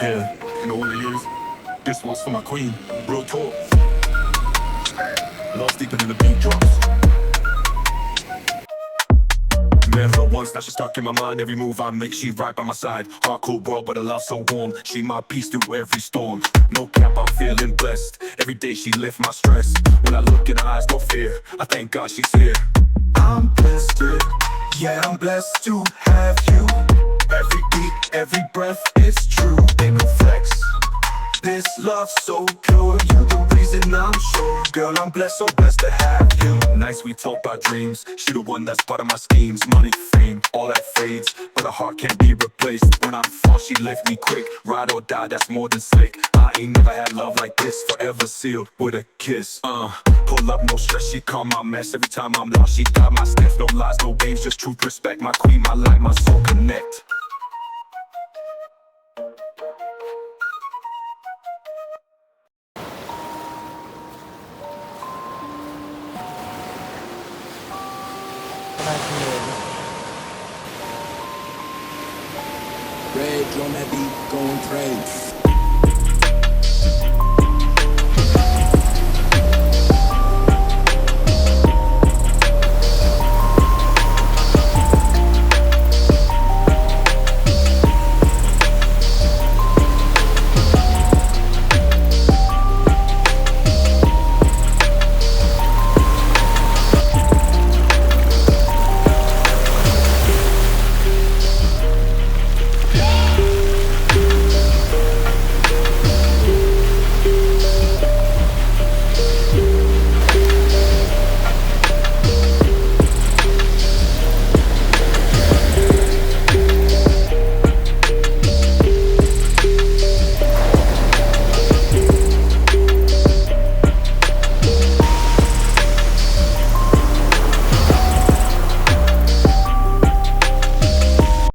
Yeah, you know what it is? This one's for my queen. Real talk. Love's deeper than the beat drops. Never once, now she's stuck in my mind. Every move I make, she right by my side. Hardcore world, but a love so warm. She my peace through every storm. No cap, I'm feeling blessed. Every day she lift my stress. When I look in her eyes, no fear. I thank God she's here. I'm blessed, yeah, I'm blessed to have you. Every beat, every breath, it's true. Ain't no flex. This love so pure, you're the reason I'm sure. Girl, I'm blessed, so blessed to have you. Nice, we talk about dreams. She the one that's part of my schemes. Money, fame, all that fades, but her heart can't be replaced. When I'm fall, she lift me quick. Ride or die, that's more than slick. I ain't never had love like this. Forever sealed with a kiss. Pull up, no stress, she calm my mess. Every time I'm lost, she got my steps. No lies, no games, just truth, respect. My queen, my light, my soul connect. Rage on that beat, going crazy.